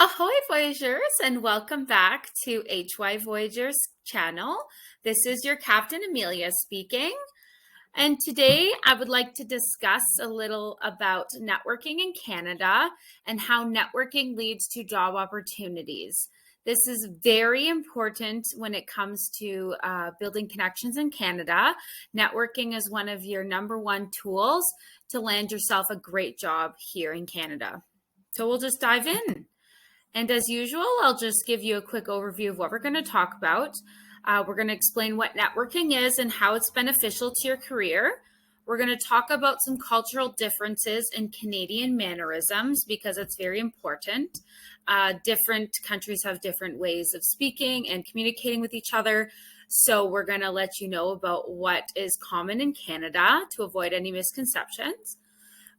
Ahoy, Voyagers, and welcome back to HY Voyagers channel. This is your Captain Amelia speaking. And today I would like to discuss a little about networking in Canada and how networking leads to job opportunities. This is very important when it comes to building connections in Canada. Networking is one of your number one tools to land yourself a great job here in Canada. So we'll just dive in. And as usual, I'll just give you a quick overview of what we're going to talk about. We're going to explain what networking is and how it's beneficial to your career. We're going to talk about some cultural differences in Canadian mannerisms because it's very important. Different countries have different ways of speaking and communicating with each other. So we're going to let you know about what is common in Canada to avoid any misconceptions.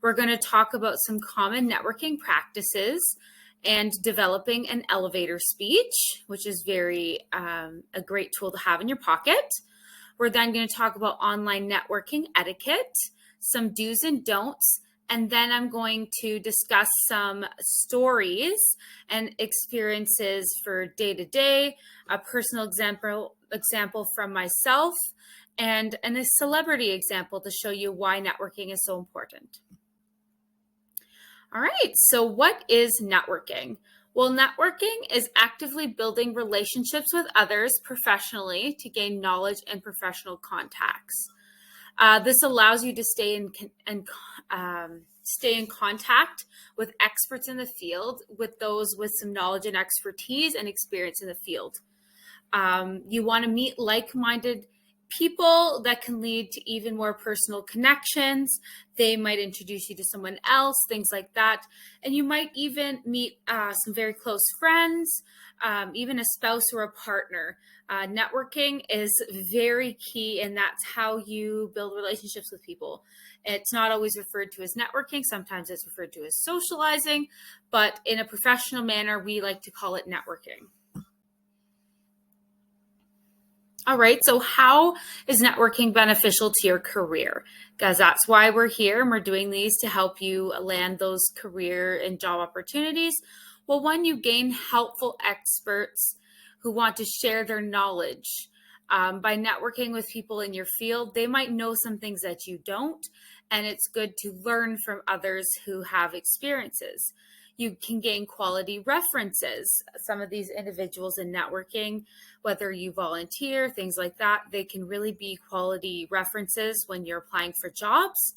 We're going to talk about some common networking practices and developing an elevator speech, which is a great tool to have in your pocket. We're then going to talk about online networking etiquette, some do's and don'ts, and then I'm going to discuss some stories and experiences for day-to-day, a personal example from myself, and a celebrity example to show you why networking is so important. All right, so what is networking? Well, networking is actively building relationships with others professionally to gain knowledge and professional contacts. This allows you to stay in contact with experts in the field, with those with some knowledge and expertise and experience in the field. You want to meet like-minded people that can lead to even more personal connections. They might introduce you to someone else, things like that. And you might even meet some very close friends, even a spouse or a partner. Networking is very key, and that's how you build relationships with people. It's not always referred to as networking. Sometimes it's referred to as socializing, but in a professional manner, we like to call it networking. All right, so how is networking beneficial to your career? Because that's why we're here and we're doing these to help you land those career and job opportunities. Well, one, you gain helpful experts who want to share their knowledge. By networking with people in your field, they might know some things that you don't, and it's good to learn from others who have experiences. You can gain quality references. Some of these individuals in networking, whether you volunteer, things like that, they can really be quality references when you're applying for jobs.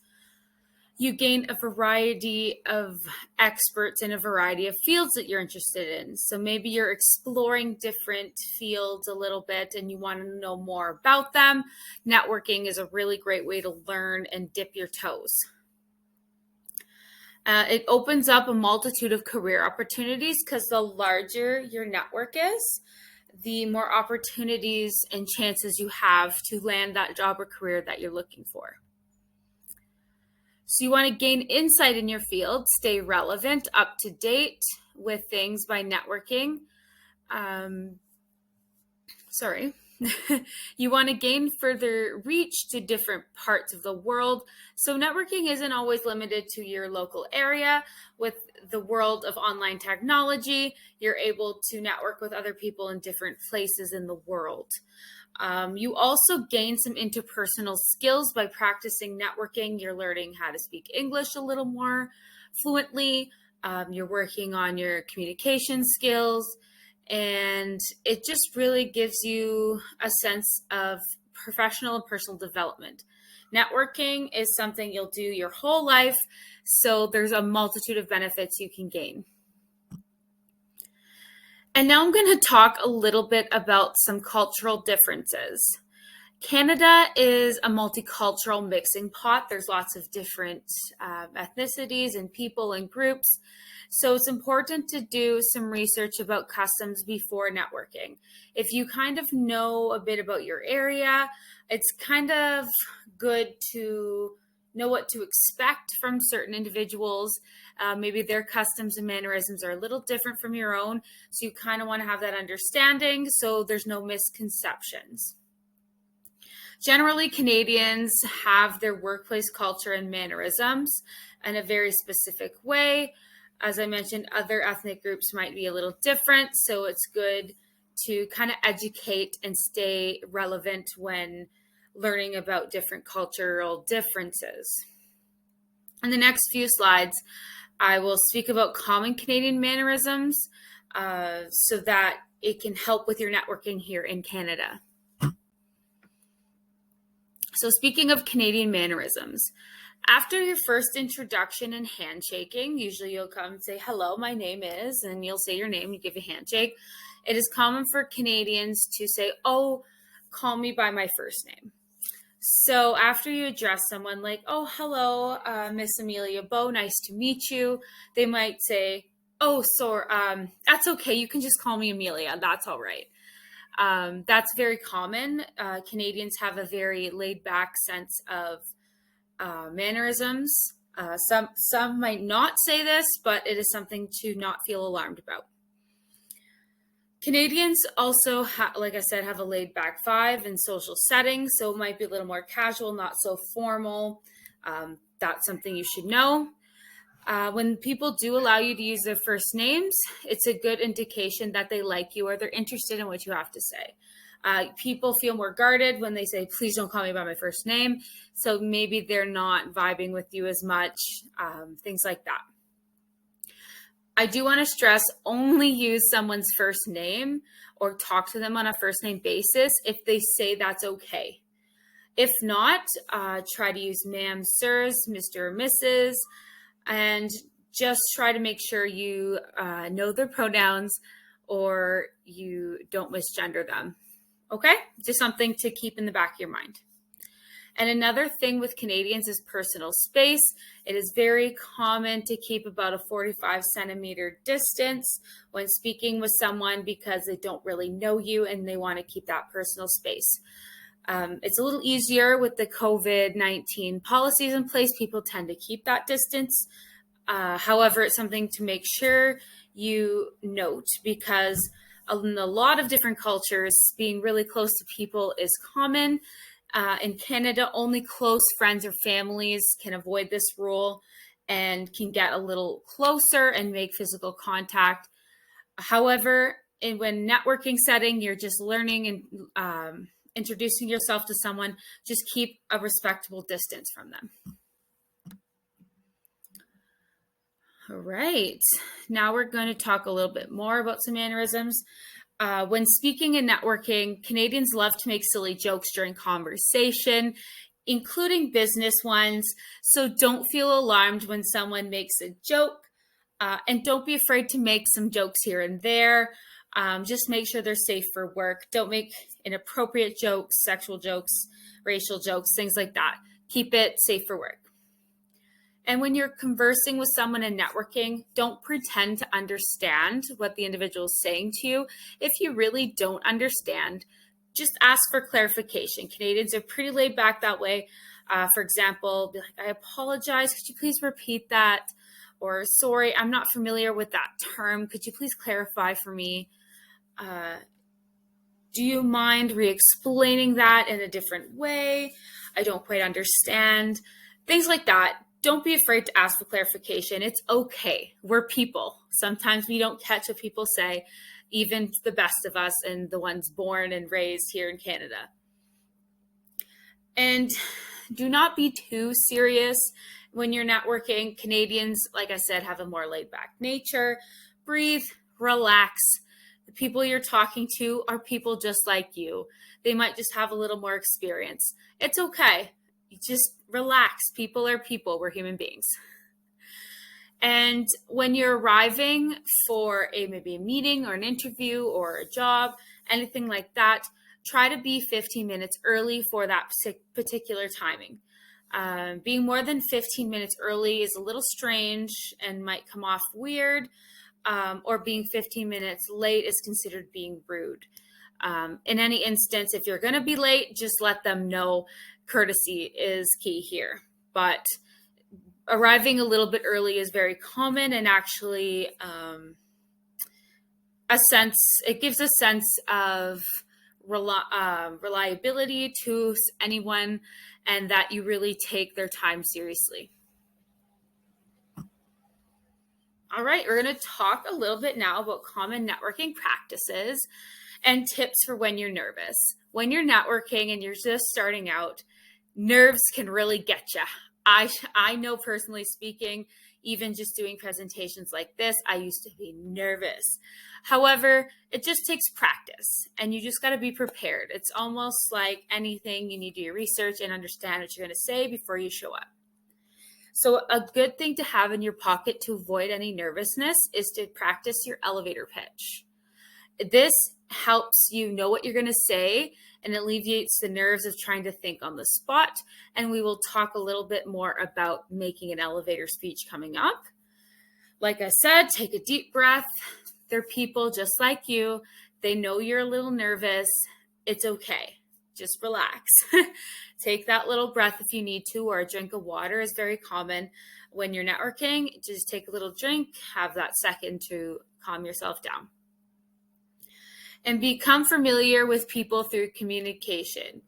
You gain a variety of experts in a variety of fields that you're interested in. So maybe you're exploring different fields a little bit and you want to know more about them. Networking is a really great way to learn and dip your toes. It opens up a multitude of career opportunities because the larger your network is, the more opportunities and chances you have to land that job or career that you're looking for. So you want to gain insight in your field, stay relevant, up to date with things by networking. You want to gain further reach to different parts of the world. So networking isn't always limited to your local area. With the world of online technology, you're able to network with other people in different places in the world. You also gain some interpersonal skills by practicing networking. You're learning how to speak English a little more fluently. You're working on your communication skills. And it just really gives you a sense of professional and personal development. Networking is something you'll do your whole life, so there's a multitude of benefits you can gain. And now I'm going to talk a little bit about some cultural differences. Canada is a multicultural mixing pot. There's lots of different ethnicities and people and groups. So it's important to do some research about customs before networking. If you kind of know a bit about your area, it's kind of good to know what to expect from certain individuals. Maybe their customs and mannerisms are a little different from your own. So you kind of want to have that understanding so there's no misconceptions. Generally, Canadians have their workplace culture and mannerisms in a very specific way. As I mentioned, other ethnic groups might be a little different, so it's good to kind of educate and stay relevant when learning about different cultural differences. In the next few slides, I will speak about common Canadian mannerisms so that it can help with your networking here in Canada. So speaking of Canadian mannerisms, after your first introduction and handshaking, usually you'll come and say, hello, my name is, and you'll say your name, you give a handshake. It is common for Canadians to say, oh, call me by my first name. So after you address someone like, oh, hello, Miss Amelia Bow, nice to meet you, they might say, oh, sorry, that's okay. You can just call me Amelia. That's all right. That's very common. Canadians have a very laid back sense of mannerisms. Some might not say this, but it is something to not feel alarmed about. Canadians also, like I said, have a laid back vibe in social settings, so it might be a little more casual, not so formal. That's something you should know. When people do allow you to use their first names, it's a good indication that they like you or they're interested in what you have to say. People feel more guarded when they say, please don't call me by my first name. So maybe they're not vibing with you as much, things like that. I do want to stress, only use someone's first name or talk to them on a first name basis if they say that's okay. If not, try to use ma'am, sirs, Mr. or Mrs., and just try to make sure you know their pronouns or you don't misgender them. Okay? Just something to keep in the back of your mind. And another thing with Canadians is personal space. It is very common to keep about a 45 centimeter distance when speaking with someone because they don't really know you and they want to keep that personal space. It's a little easier with the COVID-19 policies in place. People tend to keep that distance. However, it's something to make sure you note because in a lot of different cultures, being really close to people is common. In Canada, only close friends or families can avoid this rule and can get a little closer and make physical contact. However, when networking setting, you're just learning and introducing yourself to someone, just keep a respectable distance from them. All right, now we're going to talk a little bit more about some mannerisms. When speaking and networking, Canadians love to make silly jokes during conversation, including business ones. So don't feel alarmed when someone makes a joke, and don't be afraid to make some jokes here and there. Just make sure they're safe for work. Don't make inappropriate jokes, sexual jokes, racial jokes, things like that. Keep it safe for work. And when you're conversing with someone and networking, don't pretend to understand what the individual is saying to you. If you really don't understand, just ask for clarification. Canadians are pretty laid back that way. For example, be like, I apologize. Could you please repeat that? Or sorry, I'm not familiar with that term. Could you please clarify for me? Do you mind re-explaining that in a different way? I don't quite understand. Things like that. Don't be afraid to ask for clarification. It's okay. We're people. Sometimes we don't catch what people say, even the best of us and the ones born and raised here in Canada. And do not be too serious when you're networking. Canadians, like I said, have a more laid back nature. Breathe, relax. The people you're talking to are people just like you. They might just have a little more experience. It's okay. You just relax. People are people. We're human beings. And when you're arriving for maybe a meeting or an interview or a job, anything like that, try to be 15 minutes early for that particular timing. Being more than 15 minutes early is a little strange and might come off weird, or being 15 minutes late is considered being rude. In any instance, if you're going to be late, just let them know. Courtesy is key here. But arriving a little bit early is very common and actually it gives a sense of reliability to anyone and that you really take their time seriously. All right, we're going to talk a little bit now about common networking practices and tips for when you're nervous. When you're networking and you're just starting out, nerves can really get you. I know, personally speaking, even just doing presentations like this, I used to be nervous. However, it just takes practice and you just got to be prepared. It's almost like anything, you need to do your research and understand what you're going to say before you show up. So a good thing to have in your pocket to avoid any nervousness is to practice your elevator pitch. This helps you know what you're going to say and alleviates the nerves of trying to think on the spot. And we will talk a little bit more about making an elevator speech coming up. Like I said, take a deep breath. They're people just like you. They know you're a little nervous. It's okay. Just relax. Take that little breath if you need to, or a drink of water is very common when you're networking. Just take a little drink, have that second to calm yourself down. And become familiar with people through communication.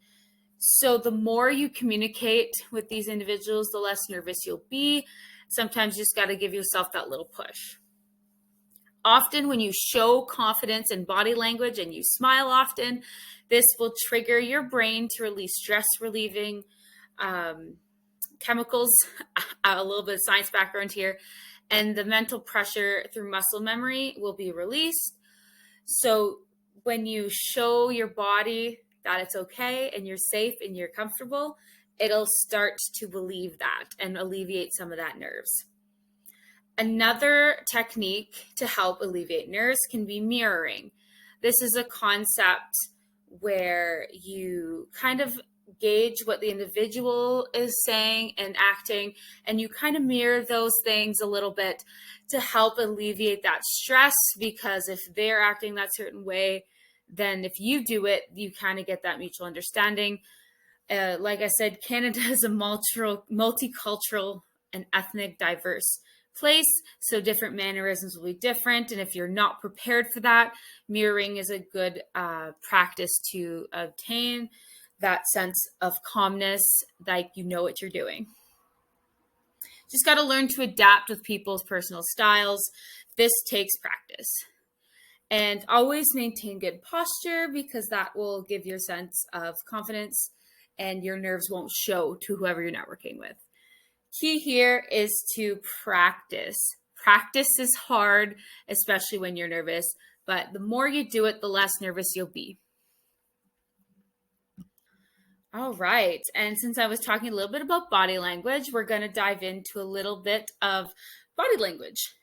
So the more you communicate with these individuals, the less nervous you'll be. Sometimes you just got to give yourself that little push. Often when you show confidence in body language and you smile often, this will trigger your brain to release stress-relieving chemicals, a little bit of science background here, and the mental pressure through muscle memory will be released. So when you show your body that it's okay and you're safe and you're comfortable, it'll start to believe that and alleviate some of that nerves. Another technique to help alleviate nerves can be mirroring. This is a concept where you kind of gauge what the individual is saying and acting, and you kind of mirror those things a little bit to help alleviate that stress, because if they're acting that certain way, then if you do it, you kind of get that mutual understanding. Like I said, Canada is a multicultural and ethnic diverse place, so different mannerisms will be different. And if you're not prepared for that, mirroring is a good practice to obtain that sense of calmness, like you know what you're doing. Just got to learn to adapt with people's personal styles. This takes practice. And always maintain good posture, because that will give you a sense of confidence and your nerves won't show to whoever you're networking with. Key here is to practice. Practice is hard, especially when you're nervous, but the more you do it, the less nervous you'll be. All right. And since I was talking a little bit about body language, we're going to dive into a little bit of body language.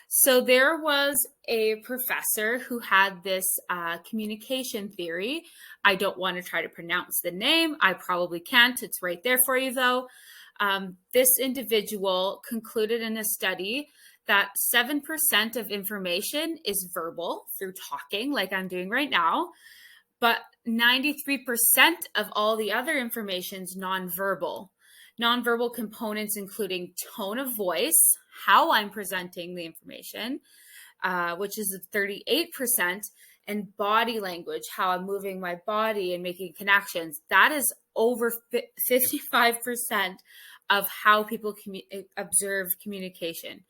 So there was a professor who had this communication theory. I don't want to try to pronounce the name. I probably can't. It's right there for you, though. This individual concluded in a study that 7% of information is verbal through talking, like I'm doing right now, but 93% of all the other information is nonverbal. Nonverbal components including tone of voice, how I'm presenting the information, which is 38%, and body language, how I'm moving my body and making connections. That is over 55% of how people observe communication.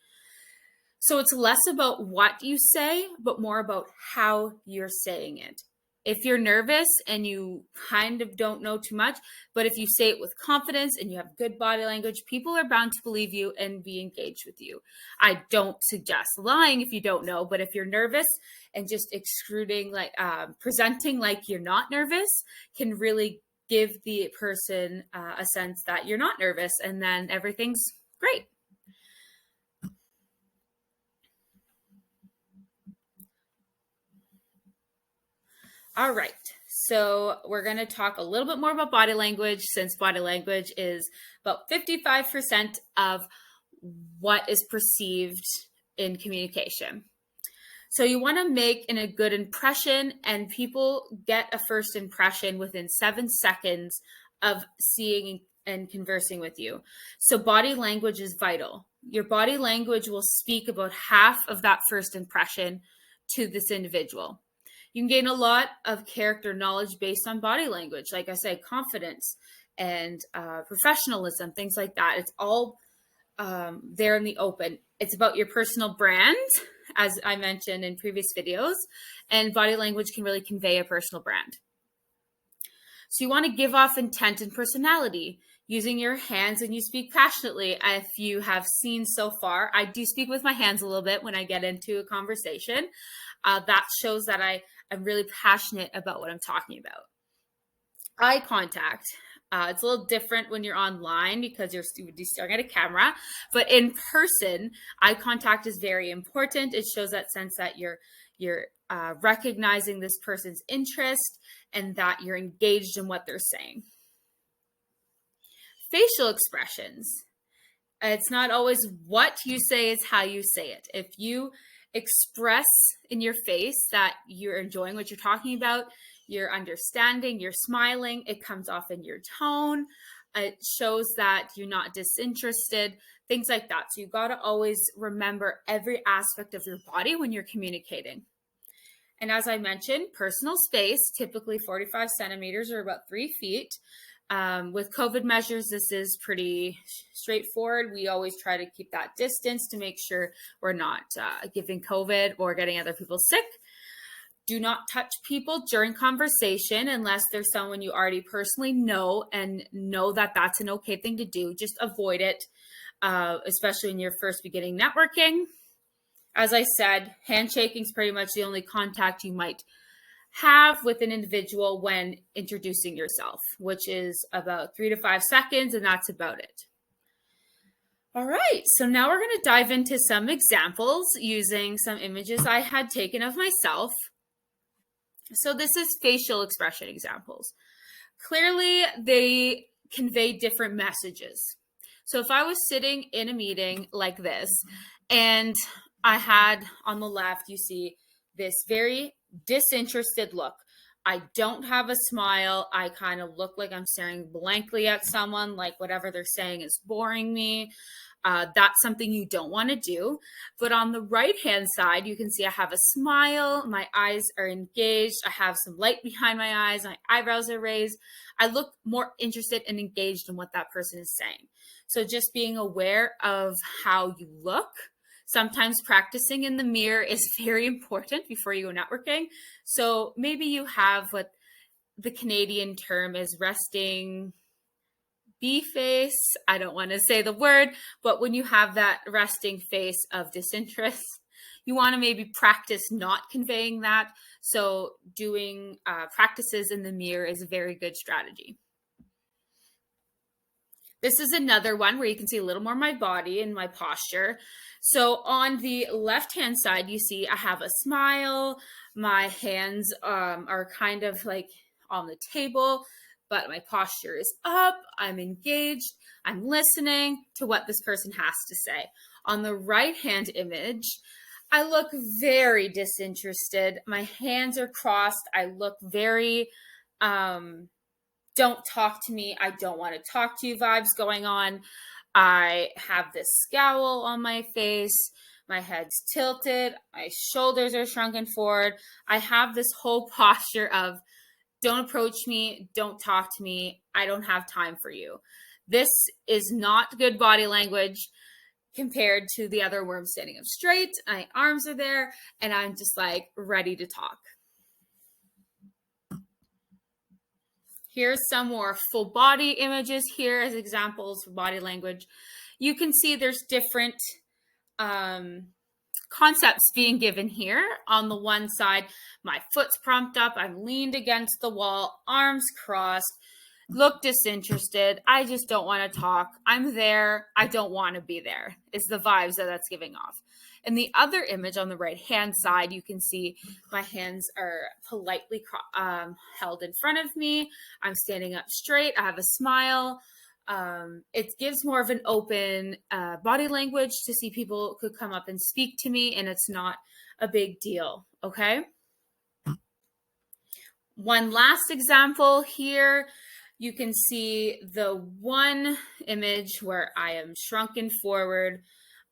So it's less about what you say, but more about how you're saying it. If you're nervous and you kind of don't know too much, but if you say it with confidence and you have good body language, people are bound to believe you and be engaged with you. I don't suggest lying if you don't know, but if you're nervous and just extruding, like presenting like you're not nervous, can really give the person a sense that you're not nervous, and then everything's great. All right, so we're going to talk a little bit more about body language, since body language is about 55% of what is perceived in communication. So you want to make a good impression, and people get a first impression within 7 seconds of seeing and conversing with you. So body language is vital. Your body language will speak about half of that first impression to this individual. You can gain a lot of character knowledge based on body language. Like I say, confidence and professionalism, things like that. It's all there in the open. It's about your personal brand, as I mentioned in previous videos, and body language can really convey a personal brand. So you want to give off intent and personality using your hands, and you speak passionately. If you have seen so far, I do speak with my hands a little bit when I get into a conversation. That shows that I'm really passionate about what I'm talking about. Eye contact. It's a little different when you're online because you're staring at a camera, but in person, eye contact is very important. It shows that sense that you're recognizing this person's interest and that you're engaged in what they're saying. Facial expressions. It's not always what you say, it's how you say it. If you express in your face that you're enjoying what you're talking about, you're understanding, you're smiling, it comes off in your tone. It shows that you're not disinterested, things like that. So you got to always remember every aspect of your body when you're communicating. And as I mentioned, personal space, typically 45 centimeters or about 3 feet. With COVID measures, this is pretty straightforward. We always try to keep that distance to make sure we're not giving COVID or getting other people sick. Do not touch people during conversation unless there's someone you already personally know and know that that's an okay thing to do. Just avoid it, especially when you're first beginning networking. As I said, handshaking is pretty much the only contact you might have with an individual when introducing yourself, which is about 3 to 5 seconds, and that's about it. All right, so now we're going to dive into some examples using some images I had taken of myself. So this is facial expression examples. Clearly, they convey different messages. So if I was sitting in a meeting like this, and I had on the left, you see this very disinterested look. I don't have a smile. I kind of look like I'm staring blankly at someone, like whatever they're saying is boring me. That's something you don't want to do. But on the right-hand side, you can see I have a smile. My eyes are engaged. I have some light behind my eyes. My eyebrows are raised. I look more interested and engaged in what that person is saying. So just being aware of how you look. Sometimes practicing in the mirror is very important before you go networking. So maybe you have what the Canadian term is resting bee face. I don't want to say the word, but when you have that resting face of disinterest, you want to maybe practice not conveying that. So doing practices in the mirror is a very good strategy. This is another one where you can see a little more of my body and my posture. So on the left-hand side, you see I have a smile. My hands are kind of like on the table, but my posture is up. I'm engaged. I'm listening to what this person has to say. On the right-hand image, I look very disinterested. My hands are crossed. I look very don't talk to me, I don't want to talk to you vibes going on. I have this scowl on my face. My head's tilted. My shoulders are shrunken forward. I have this whole posture of don't approach me. Don't talk to me. I don't have time for you. This is not good body language compared to the other where I'm standing up straight. My arms are there and I'm just like ready to talk. Here's some more full body images here as examples for body language. You can see there's different concepts being given here. On the one side, my foot's propped up. I'm leaned against the wall, arms crossed, look disinterested. I just don't want to talk. I'm there. I don't want to be there. It's the vibes that's giving off. In the other image on the right-hand side, you can see my hands are politely held in front of me. I'm standing up straight. I have a smile. It gives more of an open body language to see people could come up and speak to me, and it's not a big deal, okay? One last example here. You can see the one image where I am shrunken forward.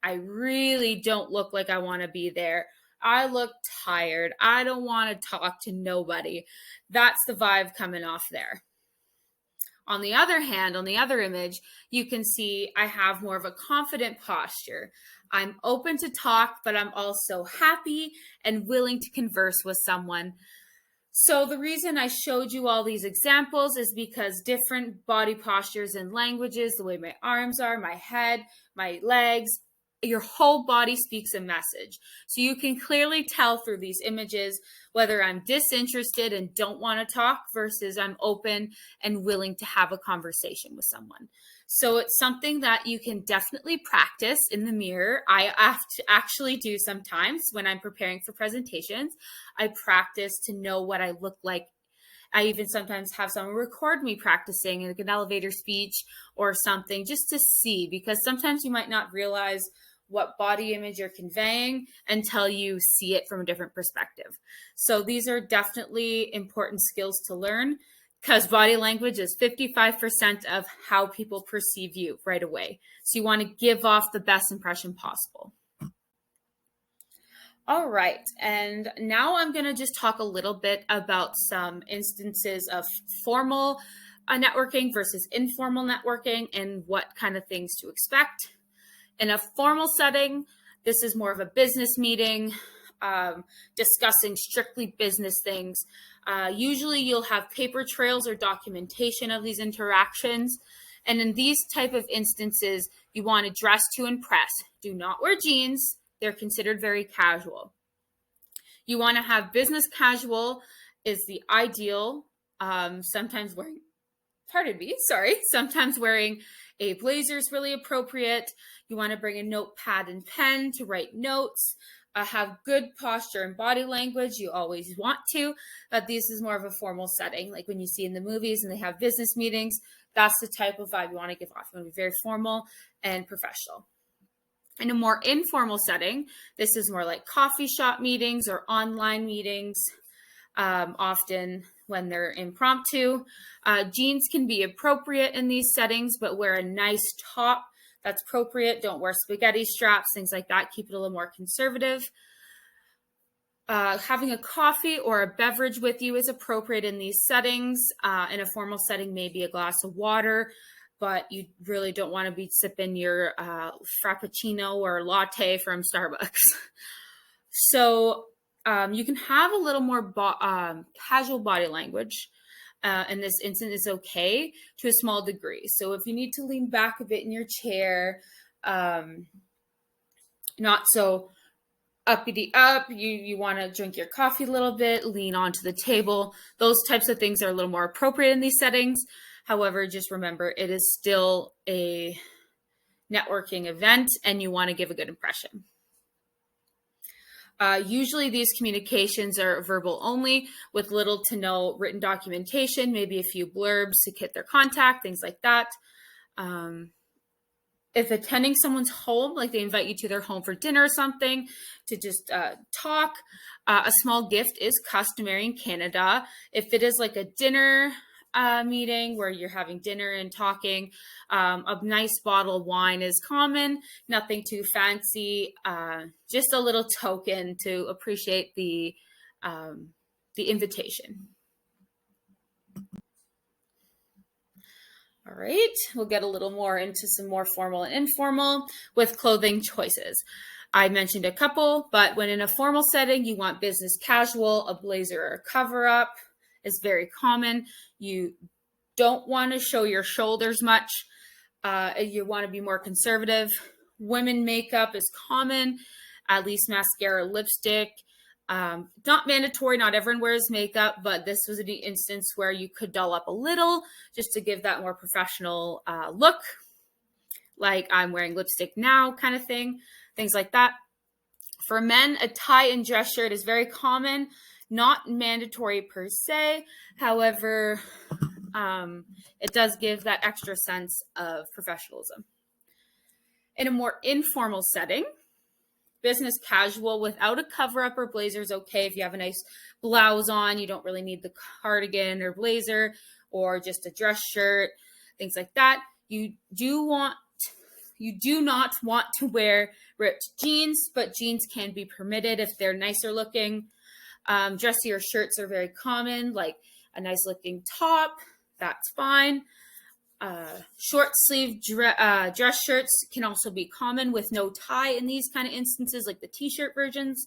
I really don't look like I want to be there. I look tired. I don't want to talk to nobody. That's the vibe coming off there. On the other hand, on the other image, you can see I have more of a confident posture. I'm open to talk, but I'm also happy and willing to converse with someone. So the reason I showed you all these examples is because different body postures and languages, the way my arms are, my head, my legs, your whole body speaks a message. So you can clearly tell through these images whether I'm disinterested and don't want to talk versus I'm open and willing to have a conversation with someone. So it's something that you can definitely practice in the mirror. I have to actually do sometimes when I'm preparing for presentations. I practice to know what I look like. I even sometimes have someone record me practicing like an elevator speech or something just to see, because sometimes you might not realize what body image you're conveying until you see it from a different perspective. So these are definitely important skills to learn, because body language is 55% of how people perceive you right away. So you want to give off the best impression possible. All right, and now I'm going to just talk a little bit about some instances of formal networking versus informal networking and what kind of things to expect. In a formal setting, this is more of a business meeting, discussing strictly business things. Usually you'll have paper trails or documentation of these interactions. And in these type of instances, you want to dress to impress. Do not wear jeans. They're considered very casual. You want to have business casual is the ideal. Sometimes wearing a blazer is really appropriate. You want to bring a notepad and pen to write notes. Have good posture and body language. You always want to, but this is more of a formal setting. Like when you see in the movies and they have business meetings, that's the type of vibe you want to give off. You want to be very formal and professional. In a more informal setting, this is more like coffee shop meetings or online meetings, often when they're impromptu. Jeans can be appropriate in these settings, but wear a nice top that's appropriate. Don't wear spaghetti straps, things like that. Keep it a little more conservative. Having a coffee or a beverage with you is appropriate in these settings. In a formal setting, maybe a glass of water, but you really don't want to be sipping your frappuccino or latte from Starbucks. So you can have a little more casual body language. In this instance is okay to a small degree. So if you need to lean back a bit in your chair, not so uppity up, you want to drink your coffee a little bit, lean onto the table. Those types of things are a little more appropriate in these settings. However, just remember, it is still a networking event and you want to give a good impression. Usually these communications are verbal only with little to no written documentation, maybe a few blurbs to get their contact, things like that. If attending someone's home, like they invite you to their home for dinner or something to just talk, a small gift is customary in Canada. If it is like a dinner meeting where you're having dinner and talking, a nice bottle of wine is common, nothing too fancy, just a little token to appreciate the invitation. All right, we'll get a little more into some more formal and informal with clothing choices. I mentioned a couple, but when in a formal setting, you want business casual, a blazer or a cover-up is very common. You don't want to show your shoulders much. You want to be more conservative. Women makeup is common, at least mascara, lipstick. Not mandatory, not everyone wears makeup, but this was an instance where you could doll up a little just to give that more professional look, like I'm wearing lipstick now kind of thing, things like that. For men, a tie and dress shirt is very common, not mandatory per se. However, it does give that extra sense of professionalism. In a more informal setting, business casual without a cover-up or blazer is okay. If you have a nice blouse on, you don't really need the cardigan or blazer, or just a dress shirt, things like that. You do not want to wear ripped jeans, but jeans can be permitted if they're nicer looking. Dressier shirts are very common, like a nice looking top, that's fine. Short sleeve dress shirts can also be common with no tie in these kind of instances, like the t-shirt versions.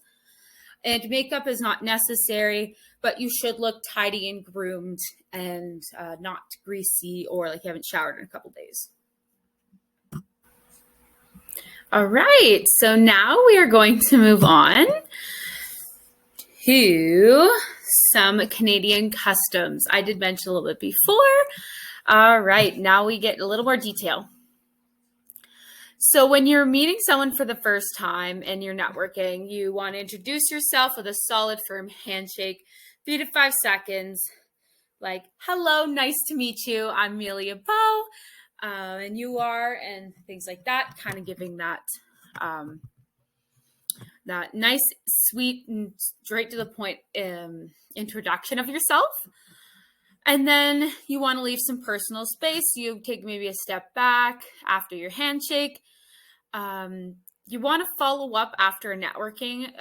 And makeup is not necessary, but you should look tidy and groomed and not greasy or like you haven't showered in a couple days. All right, so now we are going to move on to some Canadian customs. I did mention a little bit before. All right, now we get a little more detail. So when you're meeting someone for the first time and you're networking, you want to introduce yourself with a solid, firm handshake, 3 to 5 seconds, like, hello, nice to meet you. I'm Amelia Bow, and you are, and things like that, kind of giving that that nice, sweet, and straight to the point introduction of yourself. And then you want to leave some personal space. You take maybe a step back after your handshake. You want to follow up after a networking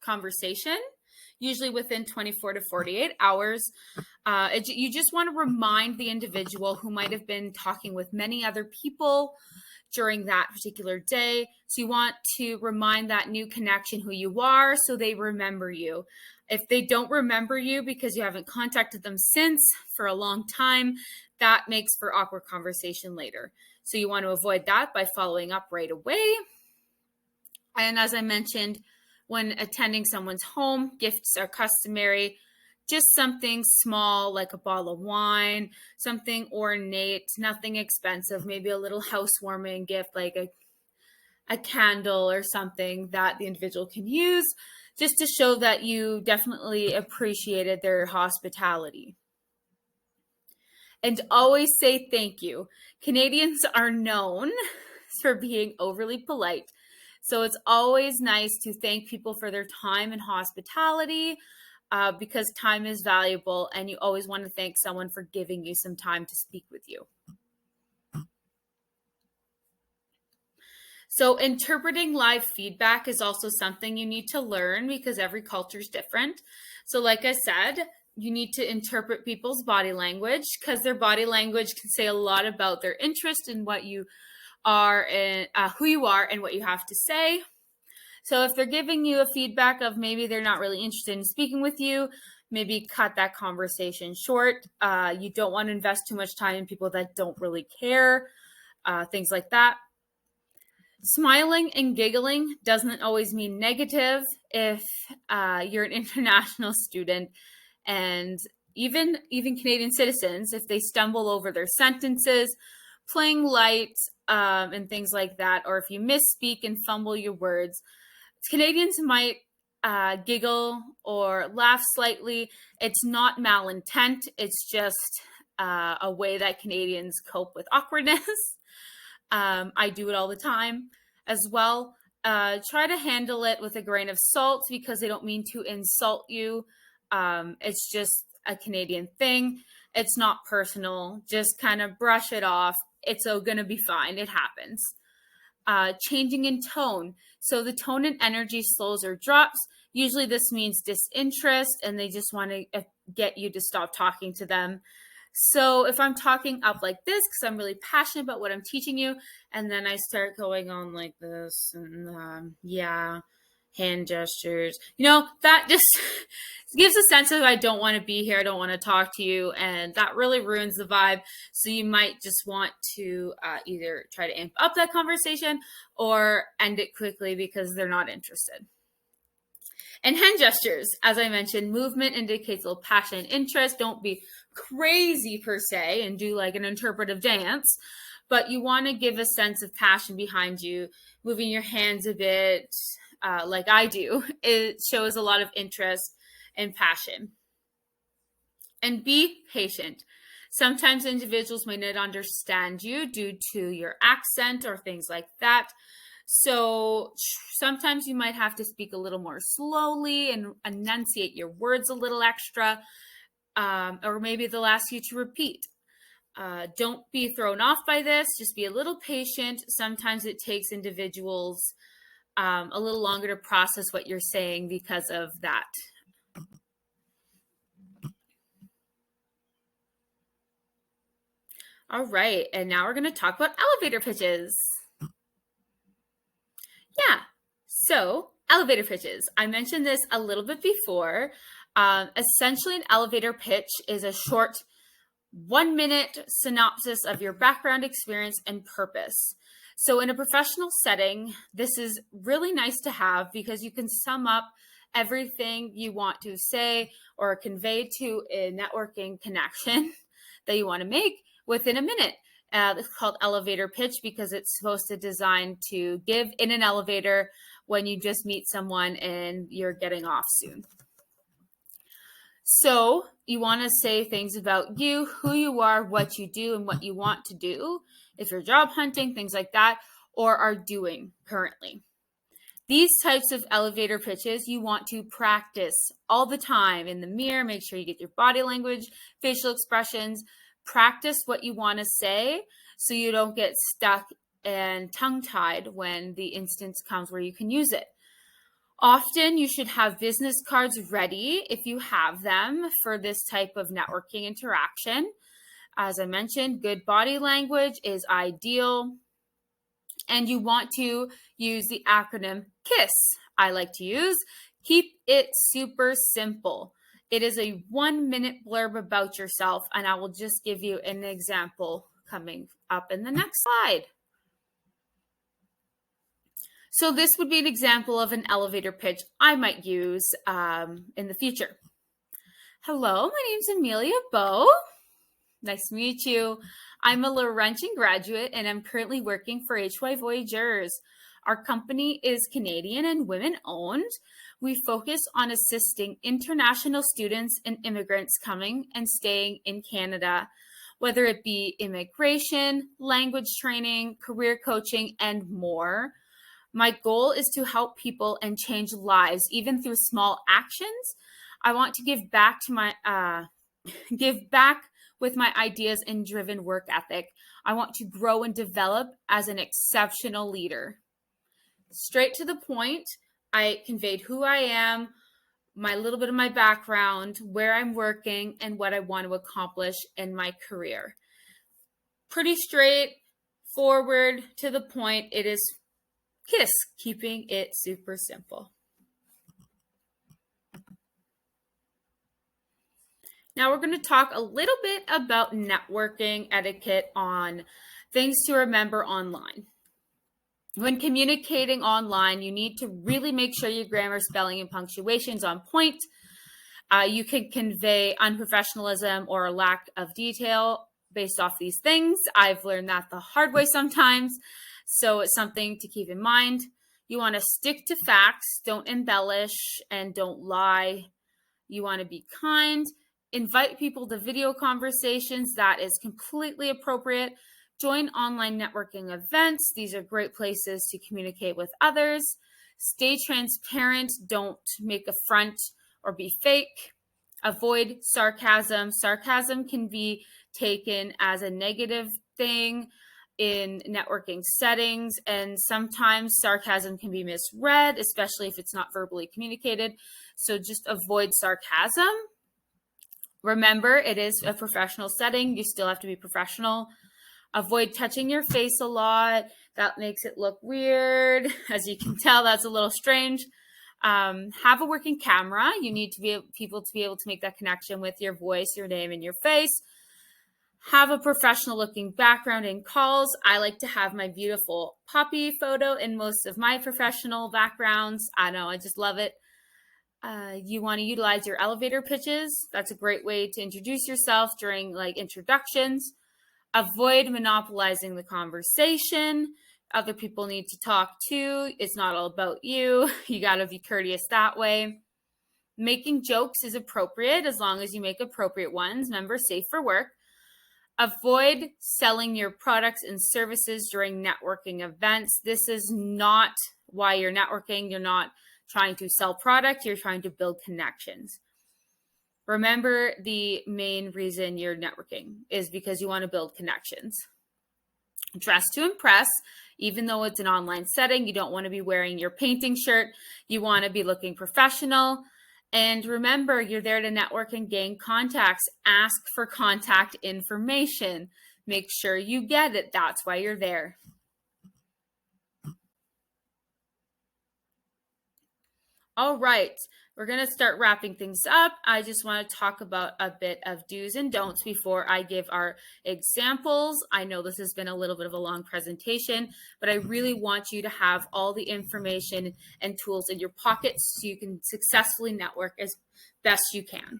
conversation, usually within 24 to 48 hours. You just want to remind the individual who might have been talking with many other people during that particular day. So you want to remind that new connection who you are so they remember you. If they don't remember you because you haven't contacted them since for a long time, that makes for awkward conversation later. So you want to avoid that by following up right away. And as I mentioned, when attending someone's home, gifts are customary. Just something small like a bottle of wine, something ornate, nothing expensive, maybe a little housewarming gift like a candle or something that the individual can use just to show that you definitely appreciated their hospitality. And always say thank you. Canadians are known for being overly polite. So it's always nice to thank people for their time and hospitality because time is valuable and you always want to thank someone for giving you some time to speak with you. So interpreting live feedback is also something you need to learn because every culture is different. So like I said, you need to interpret people's body language because their body language can say a lot about their interest in what you are and who you are and what you have to say. So if they're giving you a feedback of maybe they're not really interested in speaking with you, maybe cut that conversation short. You don't want to invest too much time in people that don't really care, things like that. Smiling and giggling doesn't always mean negative if you're an international student, and even Canadian citizens, if they stumble over their sentences, playing light and things like that, or if you misspeak and fumble your words, Canadians might giggle or laugh slightly. It's not malintent. It's just a way that Canadians cope with awkwardness. I do it all the time as well. Try to handle it with a grain of salt because they don't mean to insult you. It's just a Canadian thing. It's not personal. Just kind of brush it off. It's going to be fine. It happens. Changing in tone. So the tone and energy slows or drops. Usually this means disinterest and they just want to get you to stop talking to them. So if I'm talking up like this, because I'm really passionate about what I'm teaching you, and then I start going on like this and hand gestures, that just gives a sense of I don't want to be here. I don't want to talk to you. And that really ruins the vibe. So you might just want to either try to amp up that conversation or end it quickly because they're not interested. And hand gestures, as I mentioned, movement indicates a little passion and interest. Don't be crazy per se and do like an interpretive dance, but you want to give a sense of passion behind you. Moving your hands a bit like I do, it shows a lot of interest and passion. And be patient. Sometimes individuals may not understand you due to your accent or things like that. So sometimes you might have to speak a little more slowly and enunciate your words a little extra, or maybe they'll ask you to repeat. Don't be thrown off by this. Just be a little patient. Sometimes it takes individuals a little longer to process what you're saying because of that. All right, and now we're going to talk about elevator pitches. Yeah, so elevator pitches. I mentioned this a little bit before. Essentially, an elevator pitch is a short 1-minute synopsis of your background, experience, and purpose. So in a professional setting, this is really nice to have because you can sum up everything you want to say or convey to a networking connection that you want to make within a minute. It's called elevator pitch because it's supposed to design to give in an elevator when you just meet someone and you're getting off soon. So you want to say things about you, who you are, what you do, and what you want to do, if you're job hunting, things like that, or are doing currently. These types of elevator pitches you want to practice all the time in the mirror. Make sure you get your body language, facial expressions, practice what you want to say so you don't get stuck and tongue-tied when the instance comes where you can use it. Often you should have business cards ready if you have them for this type of networking interaction. As I mentioned, good body language is ideal. And you want to use the acronym KISS. I like to use. Keep it super simple. It is a 1-minute blurb about yourself, and I will just give you an example coming up in the next slide. So this would be an example of an elevator pitch I might use in the future. Hello, my name's Amelia Bowe. Nice to meet you. I'm a Laurentian graduate and I'm currently working for HY Voyagers. Our company is Canadian and women-owned. We focus on assisting international students and immigrants coming and staying in Canada, whether it be immigration, language training, career coaching, and more. My goal is to help people and change lives, even through small actions. I want to give back with my ideas and driven work ethic. I want to grow and develop as an exceptional leader. Straight to the point, I conveyed who I am, my little bit of my background, where I'm working, and what I want to accomplish in my career. Pretty straight forward to the point. It is KISS, keeping it super simple. Now we're going to talk a little bit about networking etiquette on things to remember online. When communicating online, you need to really make sure your grammar, spelling, and punctuation is on point. You can convey unprofessionalism or a lack of detail based off these things. I've learned that the hard way sometimes. So it's something to keep in mind. You want to stick to facts, don't embellish, and don't lie. You want to be kind. Invite people to video conversations. That is completely appropriate. Join online networking events. These are great places to communicate with others. Stay transparent. Don't make a front or be fake. Avoid sarcasm. Sarcasm can be taken as a negative thing in networking settings, and sometimes sarcasm can be misread, especially if it's not verbally communicated. So just avoid sarcasm. Remember, it is a professional setting. You still have to be professional. Avoid touching your face a lot. That makes it look weird. As you can tell, that's a little strange. Have a working camera. You need to be people to be able to make that connection with your voice, your name, and your face. Have a professional looking background in calls. I like to have my beautiful puppy photo in most of my professional backgrounds. I know, I just love it. You want to utilize your elevator pitches. That's a great way to introduce yourself during introductions. Avoid monopolizing the conversation. Other people need to talk too. It's not all about you. You got to be courteous that way. Making jokes is appropriate as long as you make appropriate ones. Remember, safe for work. Avoid selling your products and services during networking events. This is not why you're networking. You're not trying to sell product. You're trying to build connections. Remember, the main reason you're networking is because you want to build connections. Dress to impress. Even though it's an online setting, you don't want to be wearing your painting shirt. You want to be looking professional. And remember, you're there to network and gain contacts. Ask for contact information. Make sure you get it. That's why you're there. All right, we're going to start wrapping things up. I just want to talk about a bit of do's and don'ts before I give our examples. I know this has been a little bit of a long presentation, but I really want you to have all the information and tools in your pockets so you can successfully network as best you can.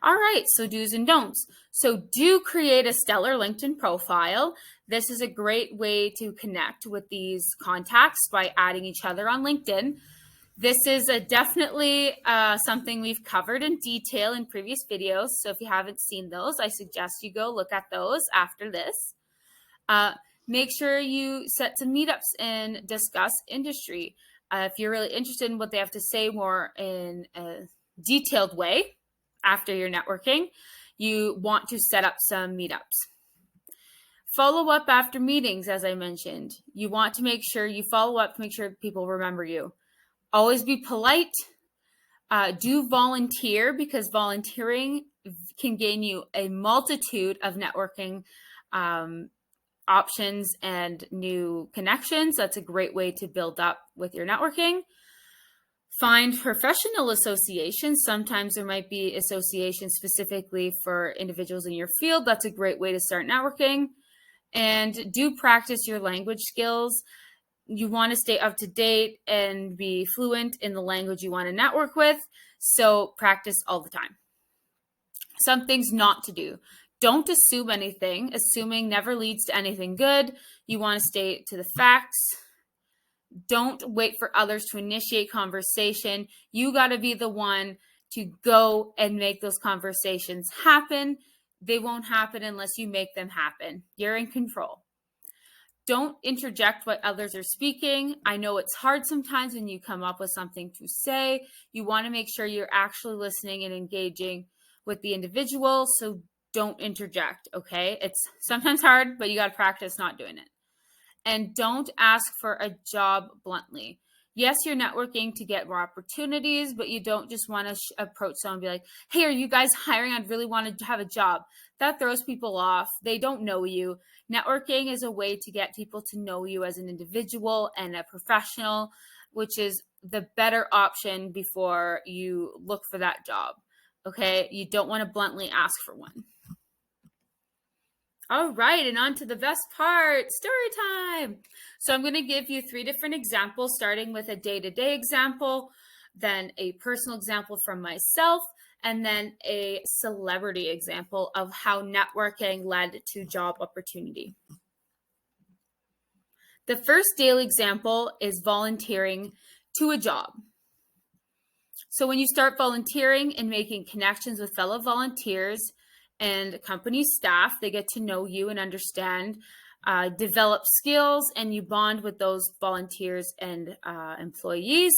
All right, so do's and don'ts. So do create a stellar LinkedIn profile. This is a great way to connect with these contacts by adding each other on LinkedIn. This is definitely something we've covered in detail in previous videos. So if you haven't seen those, I suggest you go look at those after this. Make sure you set some meetups and discuss industry. If you're really interested in what they have to say more in a detailed way after your networking, you want to set up some meetups. Follow up after meetings, as I mentioned. You want to make sure you follow up to make sure people remember you. Always be polite. Do volunteer, because volunteering can gain you a multitude of networking options and new connections. That's a great way to build up with your networking. Find professional associations. Sometimes there might be associations specifically for individuals in your field. That's a great way to start networking. And do practice your language skills. You want to stay up to date and be fluent in the language you want to network with. So practice all the time. Some things not to do. Don't assume anything. Assuming never leads to anything good. You want to stay to the facts. Don't wait for others to initiate conversation. You got to be the one to go and make those conversations happen. They won't happen unless you make them happen. You're in control. Don't interject what others are speaking. I know it's hard sometimes when you come up with something to say. You want to make sure you're actually listening and engaging with the individual. So don't interject, okay? It's sometimes hard, but you got to practice not doing it. And don't ask for a job bluntly. Yes, you're networking to get more opportunities, but you don't just want to approach someone and be like, hey, are you guys hiring? I'd really want to have a job. That throws people off. They don't know you. Networking is a way to get people to know you as an individual and a professional, which is the better option before you look for that job. Okay? You don't want to bluntly ask for one. All right, and on to the best part, story time. So I'm going to give you 3 different examples, starting with a day-to-day example, then a personal example from myself, and then a celebrity example of how networking led to job opportunity. The first daily example is volunteering to a job. So when you start volunteering and making connections with fellow volunteers and company staff, they get to know you and understand, develop skills, and you bond with those volunteers and employees.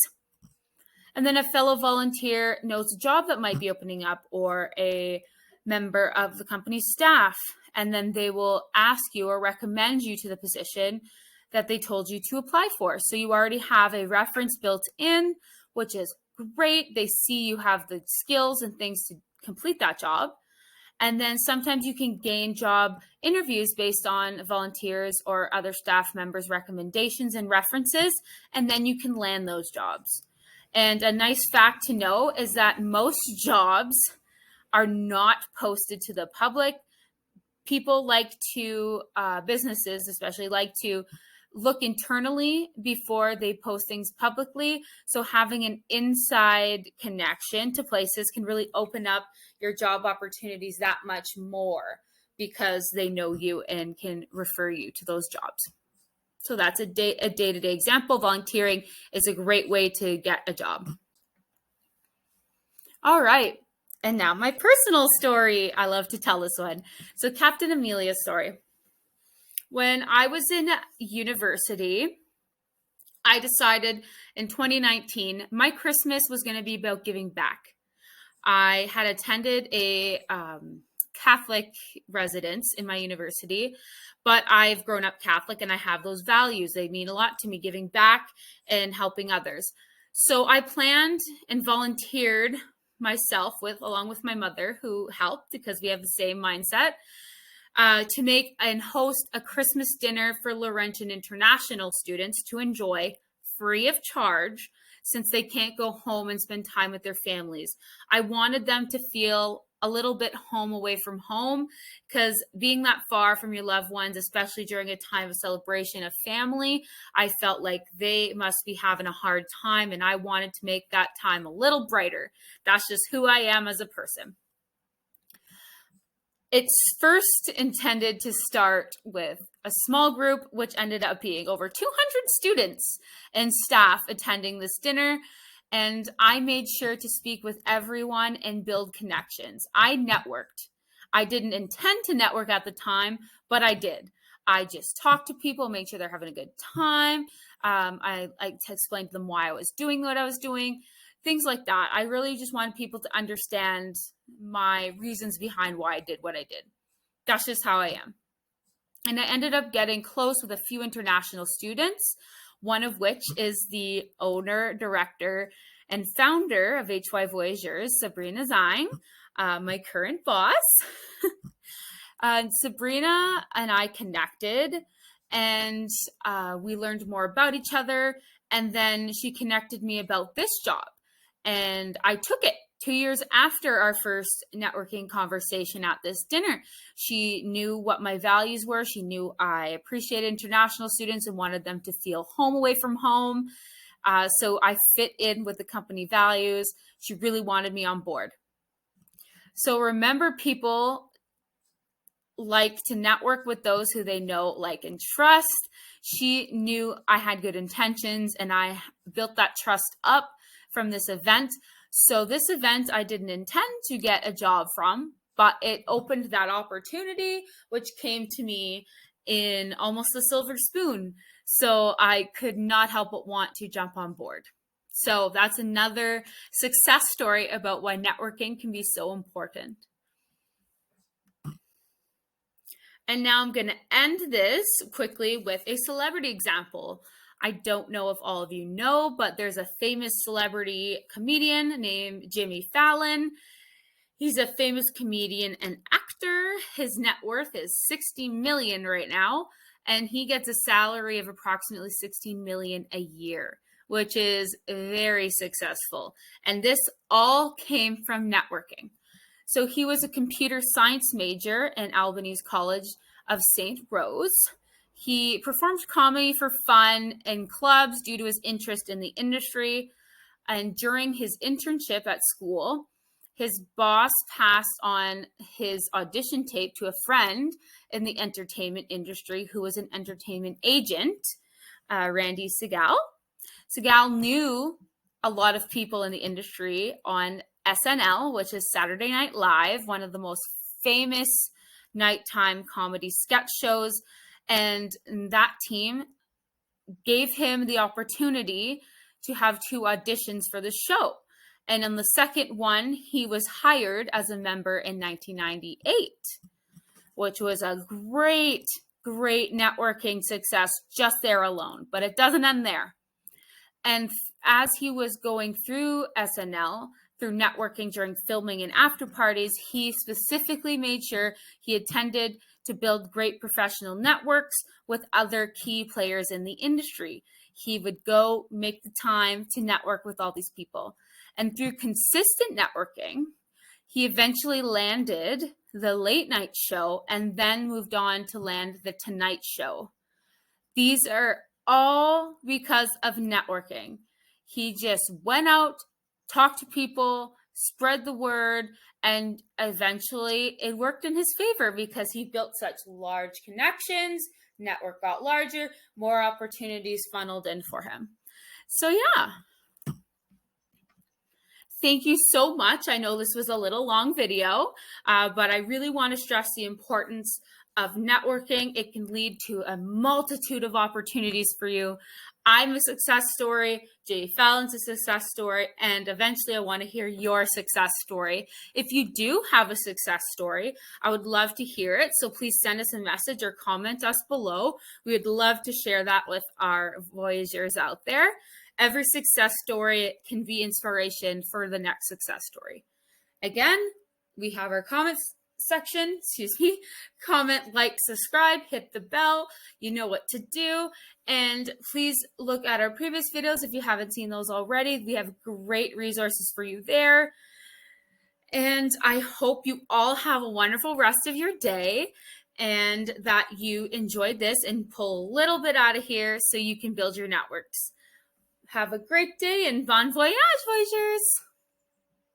And then a fellow volunteer knows a job that might be opening up, or a member of the company staff, and then they will ask you or recommend you to the position that they told you to apply for. So you already have a reference built in, which is great. They see you have the skills and things to complete that job. And then sometimes you can gain job interviews based on volunteers or other staff members' recommendations and references, and then you can land those jobs. And a nice fact to know is that most jobs are not posted to the public. People like to, businesses especially, like to look internally before they post things publicly. So having an inside connection to places can really open up your job opportunities that much more, because they know you and can refer you to those jobs. So that's a day-to-day example. Volunteering is a great way to get a job. All right. And now my personal story. I love to tell this one. So Captain Amelia's story. When I was in university, I decided in 2019, my Christmas was going to be about giving back. I had attended a Catholic residence in my university, but I've grown up Catholic and I have those values. They mean a lot to me, giving back and helping others. So I planned and volunteered myself along with my mother, who helped because we have the same mindset. to make and host a Christmas dinner for Laurentian international students to enjoy free of charge, since they can't go home and spend time with their families. I wanted them to feel a little bit home away from home, because being that far from your loved ones, especially during a time of celebration of family, I felt like they must be having a hard time, and I wanted to make that time a little brighter. That's just who I am as a person. It's first intended to start with a small group, which ended up being over 200 students and staff attending this dinner. And I made sure to speak with everyone and build connections. I networked. I didn't intend to network at the time, but I did. I just talked to people, made sure they're having a good time. I explained to them why I was doing what I was doing, things like that. I really just wanted people to understand my reasons behind why I did what I did. That's just how I am. And I ended up getting close with a few international students, one of which is the owner, director, and founder of HY Voyagers, Sabrina Zine, my current boss. Sabrina and I connected, and we learned more about each other. And then she connected me about this job, and I took it. 2 years after our first networking conversation at this dinner, she knew what my values were. She knew I appreciated international students and wanted them to feel home away from home. So I fit in with the company values. She really wanted me on board. So remember, people like to network with those who they know, like, and trust. She knew I had good intentions, and I built that trust up from this event. So this event, I didn't intend to get a job from, but it opened that opportunity, which came to me in almost a silver spoon. So I could not help but want to jump on board. So that's another success story about why networking can be so important. And now I'm going to end this quickly with a celebrity example. I don't know if all of you know, but there's a famous celebrity comedian named Jimmy Fallon. He's a famous comedian and actor. His net worth is $60 million right now, and he gets a salary of approximately $16 million a year, which is very successful. And this all came from networking. So he was a computer science major in Albany's College of St. Rose. He performed comedy for fun in clubs due to his interest in the industry. And during his internship at school, his boss passed on his audition tape to a friend in the entertainment industry who was an entertainment agent, Randy Segal. Segal knew a lot of people in the industry on SNL, which is Saturday Night Live, one of the most famous nighttime comedy sketch shows. And that team gave him the opportunity to have 2 auditions for the show. And on the second one, he was hired as a member in 1998, which was a great, great networking success just there alone. But it doesn't end there. And as he was going through SNL, through networking during filming and after parties, he specifically made sure he attended to build great professional networks with other key players in the industry. He would go make the time to network with all these people. And through consistent networking, he eventually landed the late night show and then moved on to land the Tonight Show. These are all because of networking. He just went out, talked to people, spread the word, and eventually it worked in his favor because he built such large connections, network got larger, more opportunities funneled in for him. So yeah. Thank you so much. I know this was a little long video, but I really want to stress the importance of networking. It can lead to a multitude of opportunities for you. I'm a success story, Jay Fallon's a success story, and eventually I want to hear your success story. If you do have a success story, I would love to hear it. So please send us a message or comment us below. We would love to share that with our Voyagers out there. Every success story can be inspiration for the next success story. Again, we have our comments section, excuse me. Comment, like, subscribe, hit the bell. You know what to do. And please look at our previous videos if you haven't seen those already. We have great resources for you there. And I hope you all have a wonderful rest of your day and that you enjoyed this and pull a little bit out of here so you can build your networks. Have a great day and bon voyage, Voyagers!